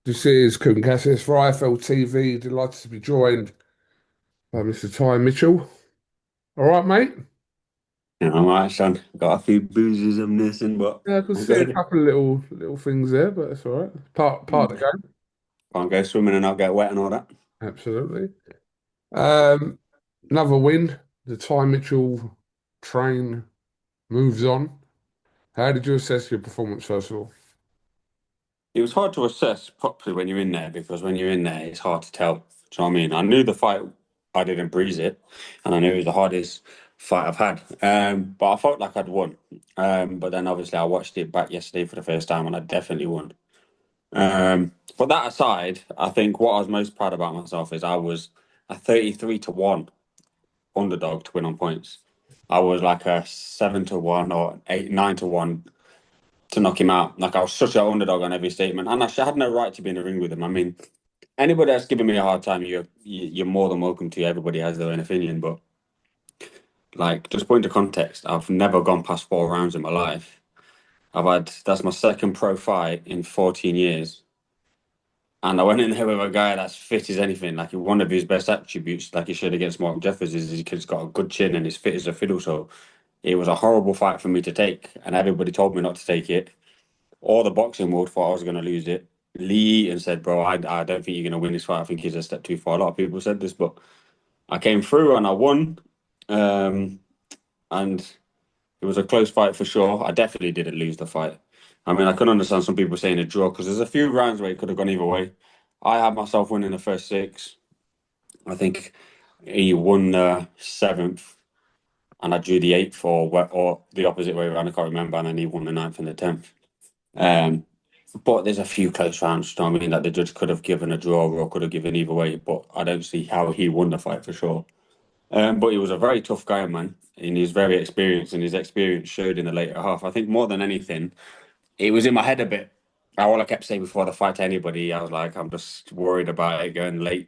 This is KUGAN CASSIUS for IFLTV. Delighted to be joined by Mr. Ty Mitchell. All right, mate? Yeah, I'm alright, son. Got a few bruises I'm missing, but Yeah, I can I'm see a good. couple of little things there, but it's all right. Part of the game. Can't go swimming and not get wet and all that. Absolutely. Um, Another win. The Ty Mitchell train moves on. How did you assess your performance, first of all? It was hard to assess properly when you're in there because when you're in there, it's hard to tell. Do you know what I mean? I knew the fight, I didn't breeze it, and I knew it was the hardest fight I've had. But I felt like I'd won. But then obviously I watched it back yesterday for the first time, and I definitely won. But that aside, I think what I was most proud about myself is I was a 33-1 underdog to win on points. I was like a 7-1 or 8, 9-1 to knock him out. Like I was such an underdog on every statement, and I had no right to be in the ring with him. I mean, anybody that's giving me a hard time, you're more than welcome to. Everybody has their own opinion, but like just put into context, I've never gone past 4 rounds in my life. That's my second pro fight in 14 years. And I went in there with a guy that's fit as anything. Like one of his best attributes, like he showed against Mark Jeffers, is he's got a good chin and he's fit as a fiddle. So it was a horrible fight for me to take, and everybody told me not to take it. All the boxing world thought I was going to lose it. Lee and said, "Bro, I don't think you're going to win this fight. I think he's a step too far." A lot of people said this, but I came through and I won. Um, and it was a close fight for sure. I definitely didn't lose the fight. I mean, I can understand some people saying a draw because there's a few rounds where it could have gone either way. I had myself winning the first six. I think he won the seventh, and I drew the eighth, or the opposite way around. I can't remember, and then he won the ninth and the 10th. Um, but there's a few close rounds. You know what I mean? That the judge could have given a draw or could have given either way. But I don't see how he won the fight for sure. But he was a very tough guy, man, and he's very experienced, and his experience showed in the later half. I think more than anything, it was in my head a bit. All I kept saying before the fight to anybody, I was like, I'm just worried about it going late.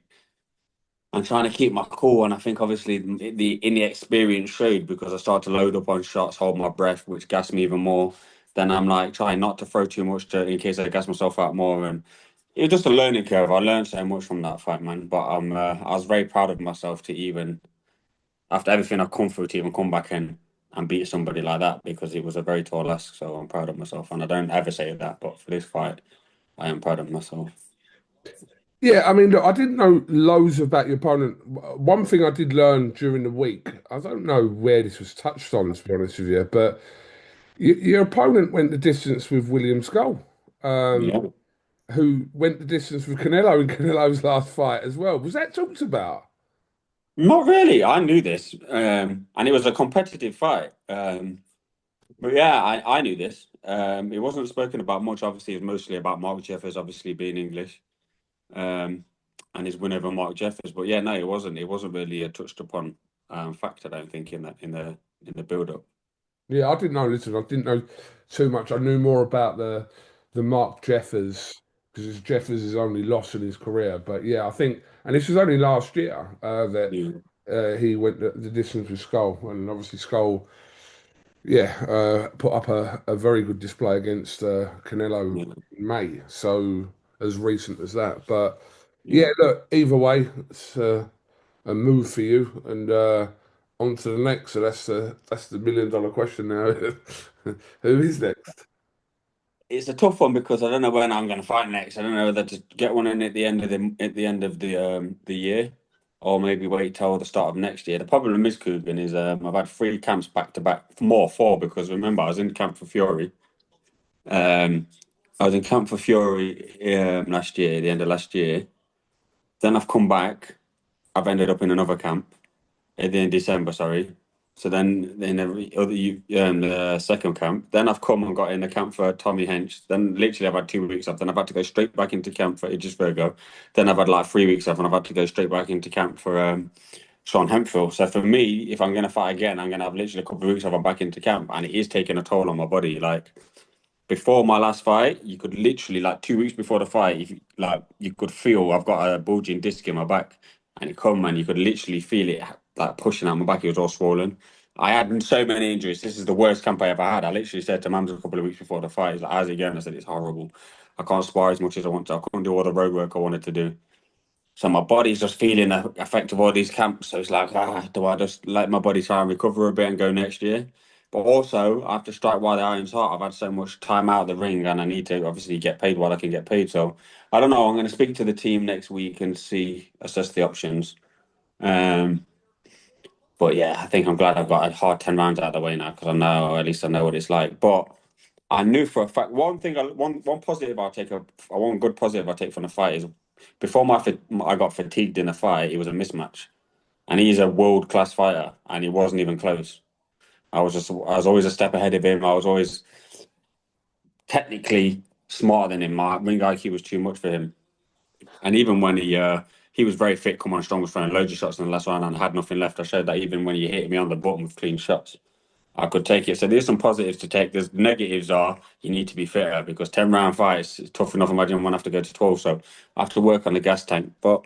I'm trying to keep my cool, and I think obviously the inexperience showed because I started to load up on shots, hold my breath, which gassed me even more. Then I'm like trying not to throw too much in case I gas myself out more, and it was just a learning curve. I learned so much from that fight, man. But I was very proud of myself to even after everything I've come through to even come back and beat somebody like that because it was a very tall ask. So I'm proud of myself, and I don't ever say that, but for this fight, I am proud of myself. Yeah, I mean, look, I didn't know loads about your opponent. One thing I did learn during the week, I don't know where this was touched on, to be honest with you, but your opponent went the distance with William Skull, Yeah. who went the distance with Canelo in Canelo's last fight as well. Was that talked about? Not really. I knew this, and it was a competitive fight. But yeah, I knew this. It wasn't spoken about much. Obviously, it was mostly about Mark Jeffers, obviously being English, um, and his win over Mark Jeffers. But yeah, no, it wasn't. It wasn't really a touched upon fact. I don't think in the build up. Yeah, I didn't know. Listen, I didn't know too much. I knew more about the Mark Jeffers because Jeffers is only loss in his career. But yeah, I think, and this was only last year that Yeah, he went the distance with Skull, and obviously Skull, yeah, put up a very good display against Canelo yeah, in May. So as recent as that, but yeah, yeah. look, either way, it's a move for you, and on to the next. So that's the $1 million question now. Who is next? It's a tough one because I don't know when I'm going to fight next. I don't know whether to get one in at the end of the year, or maybe wait till the start of next year. The problem is, Coogan, is I've had 3 camps back to back, more four because remember I was in camp for Fury. Um, I was in camp for Fury last year, the end of last year. Then I've come back. I've ended up in another camp at the end of December, sorry. So then every other the second camp. Then I've come and got in the camp for Tommy Hench. Then literally I've had 2 weeks off. Then I've had to go straight back into camp for Idris Virgo. Then I've had like 3 weeks off and I've had to go straight back into camp for Sean Hemphill. So for me, if I'm gonna fight again, I'm gonna have literally a couple of weeks off and back into camp. And it is taking a toll on my body. Like before my last fight, you could literally like 2 weeks before the fight, if like you could feel I've got a bulging disc in my back, and it come and you could literally feel it like pushing out my back. It was all swollen. I had so many injuries. This is the worst camp I ever had. I literally said to Mams a couple of weeks before the fight, he's like, "How's it going?" I said, "It's horrible." I can't spar as much as I want to. I couldn't do all the road work I wanted to do. So my body's just feeling the effect of all these camps. So it's like, do I just let my body try and recover a bit and go next year? But also, I have to strike while the iron's hot. I've had so much time out of the ring, and I need to obviously get paid while I can get paid. So I don't know. I'm going to speak to the team next week and assess the options. Um, but yeah, I think I'm glad I've got a hard 10 rounds out of the way now because I know, at least I know what it's like. But I knew for a fact one positive I'll take one good positive I take from the fight is before I got fatigued in the fight, it was a mismatch, and he's a world class fighter, and he wasn't even close. I was always a step ahead of him. I was always technically smarter than him. My ring IQ was too much for him, and even when he was very fit, come on, strong, was throwing loads of shots in the last round and had nothing left. I showed that even when he hit me on the button with clean shots. I could take it. So there's some positives to take. There's negatives are you need to be fitter because 10 round fights is tough enough. Imagine one have to go to 12. So I have to work on the gas tank. But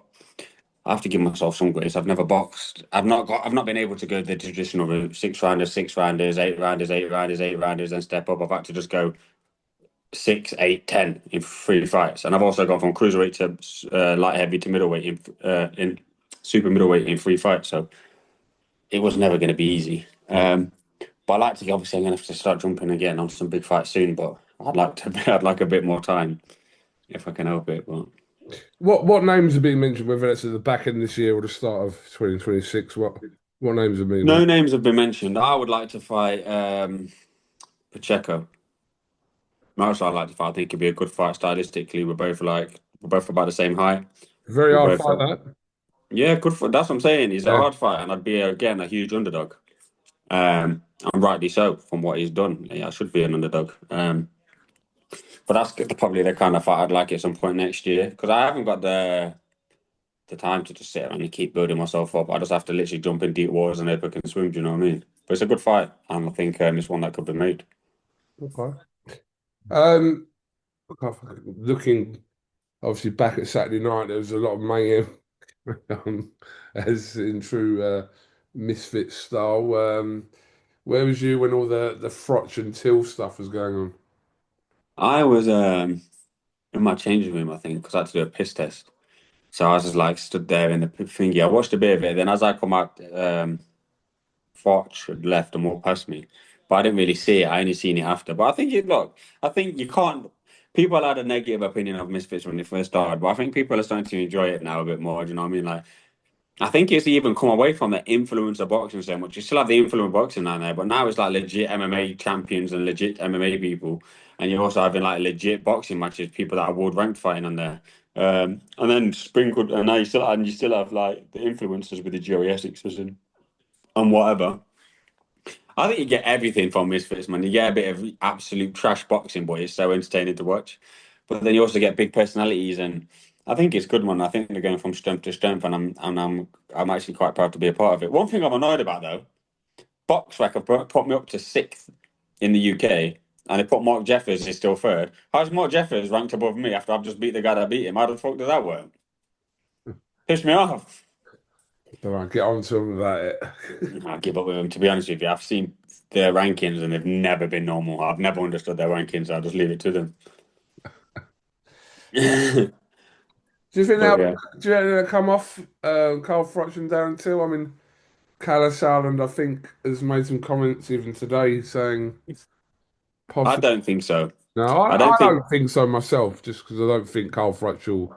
I have to give myself some grace. I've never boxed. I've not been able to go the traditional route. 6 rounders, 6 rounders, 8 rounders, 8 rounders, 8 rounders, and step up. I've had to just go 6, 8, 10 in 3 fights. And I've also gone from cruiserweight to light heavy to middleweight in super middleweight in 3 fights. So it was never going to be easy. But I like to obviously I'm gonna have to start jumping again on some big fights soon. But I'd like a bit more time if I can help it. But What names are being mentioned, whether that's at the back end of this year or the start of 2026? What names are being no mentioned? names have been mentioned. I would like to fight Pacheco. Most I'd like to fight. I think it'd be a good fight stylistically. We're both about the same height. Very We're hard both fight that. yeah, good for that's what I'm saying. He's a Yeah. hard fight, and I'd be again a huge underdog. And rightly so from what he's done. Yeah, I should be an underdog. But that's probably the kind of fight I'd like at some point next year because I haven't got the time to just sit around and keep building myself up. I just have to literally jump in deep waters and hope I can swim. Do you know what I mean? But it's a good fight, and I think it's one that could be made. Okay. Um, looking obviously back at Saturday night, there was a lot of mayhem, as in true Misfits style. Where was you when all the Froch and Till stuff was going on? I was in my changing room, I think, because I had to do a piss test. So I was just like stood there in the thingy. I watched a bit of it. Then as I come out, Froch had left and walked past me, but I didn't really see it. I only seen it after. But I think I think you can't. People had a negative opinion of Misfits when they first started, but I think people are starting to enjoy it now a bit more. Do you know what I mean? Like I think it's even come away from the influence of boxing so much. You still have the influence of boxing down there, but now it's like legit MMA champions and legit MMA people, and you're also having like legit boxing matches, people that are world ranked fighting on there. And then sprinkled, and now you still have like the influencers with the Joey Essexes and whatever. I think you get everything from Misfits, man. You get a bit of absolute trash boxing, but it's so entertaining to watch. But then you also get big personalities, and I think it's good, man. I think they're going from strength to strength, and I'm actually quite proud to be a part of it. One thing I'm annoyed about though, BoxRec have put me up to sixth in the UK, and they put Mark Jeffers is still third. How's Mark Jeffers ranked above me after I've just beat the guy that beat him? How the fuck does that work? Piss me off. All right, get on to them about it. I give up with them. To be honest with you, I've seen their rankings and they've never been normal. I've never understood their rankings. I'll just leave it to them. Do you think But they'll, yeah, do you think they'll come off Carl Froch and Darren Till? I mean, Callis Ireland, I think, has made some comments even today saying I possibly. don't think so. No, I I don't think don't think so myself, just because I don't think Carl Froch will.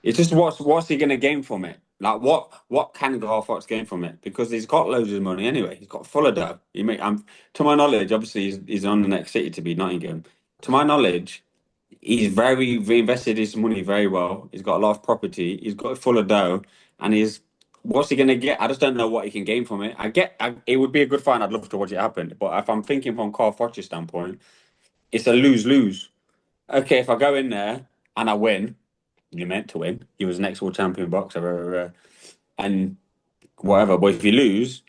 it's just what's he gonna gain from it? Like what can Gar Fox gain from it? Because he's got loads of money anyway. He's got full of dough. To my knowledge, obviously he's on the next city to be Nottingham. To my knowledge, he's very reinvested his money very well. He's got a lot of property. He's got full of dough, and he's what's he gonna get? I just don't know what he can gain from it. It would be a good fight. I'd love to watch it happen. But if I'm thinking from Carl Fox's standpoint, it's a lose lose. Okay, if I go in there and I win, you're meant to win. He was an ex-world champion boxer, and whatever. But if you lose,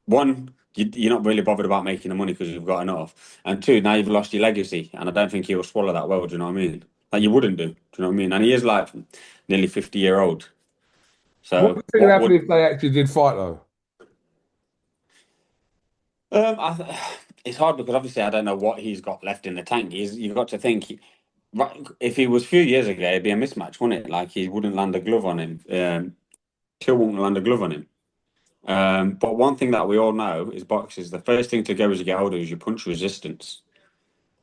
one, you're not really bothered about making the money because you've got enough, and two, now you've lost your legacy, and I don't think he'll swallow that well. Do you know what I mean? Like you wouldn't do. Do you know what I mean? And he is like nearly 50-year old. What do So you think would what happen would if they actually did fight, though? um? I, th- it's hard because obviously I don't know what he's got left in the tank. You've got to think. right, if he was a few years ago, it'd be a mismatch, wouldn't it? Like he wouldn't land a glove on him. Till wouldn't land a glove on him. But one thing that we all know is boxers. The first thing to go as you get older is your punch resistance,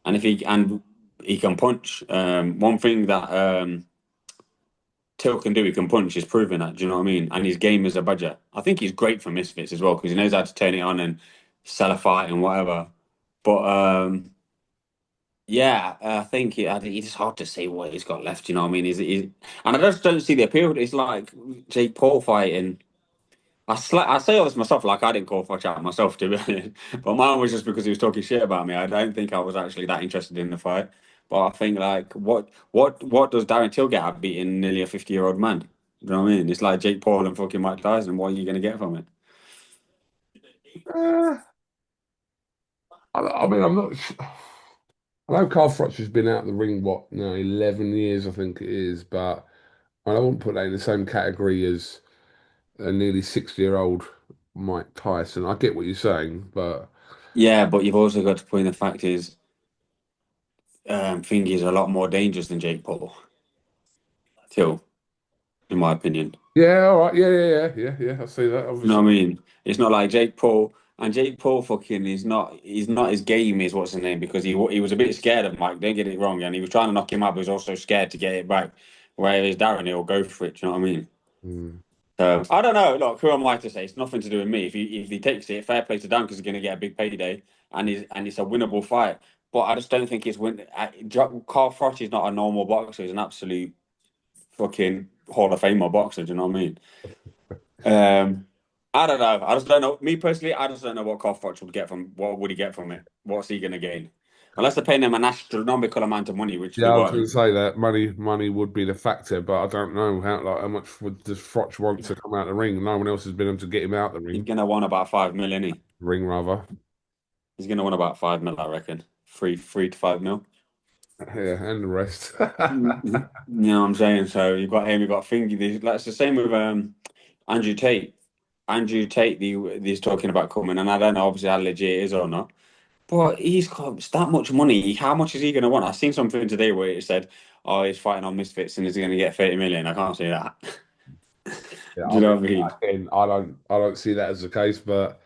and he can punch. One thing that Till can do, he can punch. He's proven that. Do you know what I mean? And his game is a badger. I think he's great for Misfits as well because he knows how to turn it on and sell a fight and whatever. But yeah, I think it's hard to say what he's got left. You know what I mean? And I just don't see the appeal. It's like Jake Paul fighting. I say all this myself, like I didn't call Froch out myself, to be honest. But mine was just because he was talking shit about me. I don't think I was actually that interested in the fight. But I think like what does Darren Till get at beating nearly a 50-year-old man? You know what I mean? It's like Jake Paul and fucking Mike Tyson. What are you gonna get from it? Uh, I mean, I'm not. I know Carl Froch has been out of the ring, what, now, 11 years, I think it is, but I wouldn't put that in the same category as a nearly 60-year-old Mike Tyson. I get what you're saying, but Yeah, but you've also got to point the fact is Thingy is a lot more dangerous than Jake Paul. Till, in my opinion. yeah, all right, yeah, I see that, You know obviously. what I mean? It's not like Jake Paul, and Jake Paul fucking he's not his game is what's his name because he was a bit scared of Mike. Don't get it wrong, and he was trying to knock him out, but he was also scared to get it back. Whereas Darren, he'll go for it. Do you know what I mean? Mm. So I don't know. Look, who am I to say? It's nothing to do with me. If he takes it, fair play to Dan because he's going to get a big payday, and it's a winnable fight. But I just don't think it's win. Carl Froch is not a normal boxer. He's an absolute fucking Hall of Famer boxer. Do you know what I mean? I don't know. I just don't know. Me personally, I just don't know what Carl Froch would get from. What would he get from it? What's he going to gain? Unless they're paying him an astronomical amount of money, which they Yeah, I was going won't. to say that money would be the factor, but I don't know how much does Froch want to come out the ring? No one else has been able to get him out the He's ring, going to want about 5 million. ring rather. He's going to want about 5 mil, I reckon. Three to 5 mil. Yeah, and the rest. You know what I'm saying? So you've got him, you've got Fingy. That's the same with Andrew Tate. Andrew Tate, he's talking about coming, and I don't know obviously how legit it is or not. But he's got that much money. How much is he going to want? I seen something today where it said, "Oh, he's fighting on Misfits and he's going to get 30 million." I can't see that. Yeah, Do I you know mean, what I mean? again, I don't see that as the case, but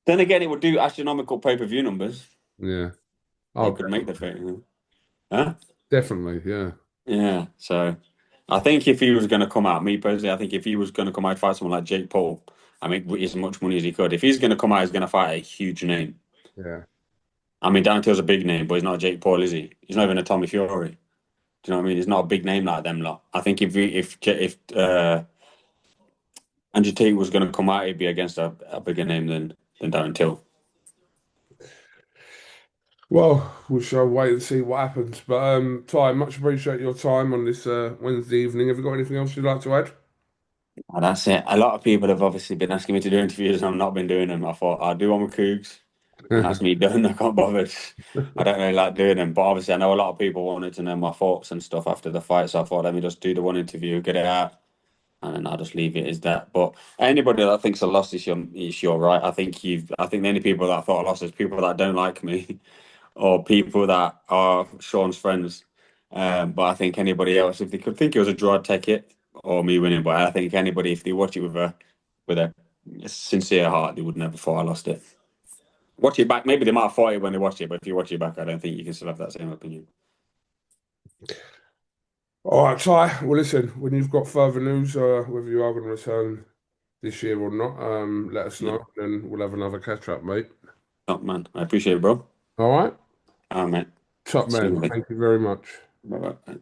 Then again, it would do astronomical pay-per-view numbers. yeah. He Oh, could make the 30. Huh? definitely, yeah. Yeah. So I think if he was going to come out, me personally, I think if he was going to come out fight someone like Jake Paul, I mean, with as much money as he could. If he's going to come out, he's going to fight a huge name. Yeah. I mean, Dantill's a big name, but he's not Jake Paul, is he? He's not even a Tommy Fury. Do you know what I mean? He's not a big name like them lot. I think if Andrew Tate was going to come out, he'd be against a bigger name than Darren Till. Well, we shall wait and see what happens. But Ty, much appreciate your time on this Wednesday evening. Have you got anything else you'd like to add? And that's it. A lot of people have obviously been asking me to do interviews, and I've not been doing them. I thought I'll do one with Cougs, and that's me done. I can't bother. I don't really like doing them, but obviously I know a lot of people wanted to know my thoughts and stuff after the fight, so I thought let me just do the one interview, get it out, and then I'll just leave it as that. But anybody that thinks I lost is your right. I think the only people that I thought I lost is people that don't like me or people that are Sean's friends. But I think anybody else, if they could think it was a draw, I'd take it or me winning. But I think anybody, if they watch it with a sincere heart, they would never thought I lost it. Watch it back. Maybe they might have thought it when they watched it, but if you watch it back, I don't think you can still have that same opinion. All right, Ty. Well, listen, when you've got further news, whether you are going to return this year or not, let us Yeah, know, and we'll have another catch up, mate. top man. I appreciate it, bro. All right, Mate. top See you man. later. Thank you very much. Bye bye.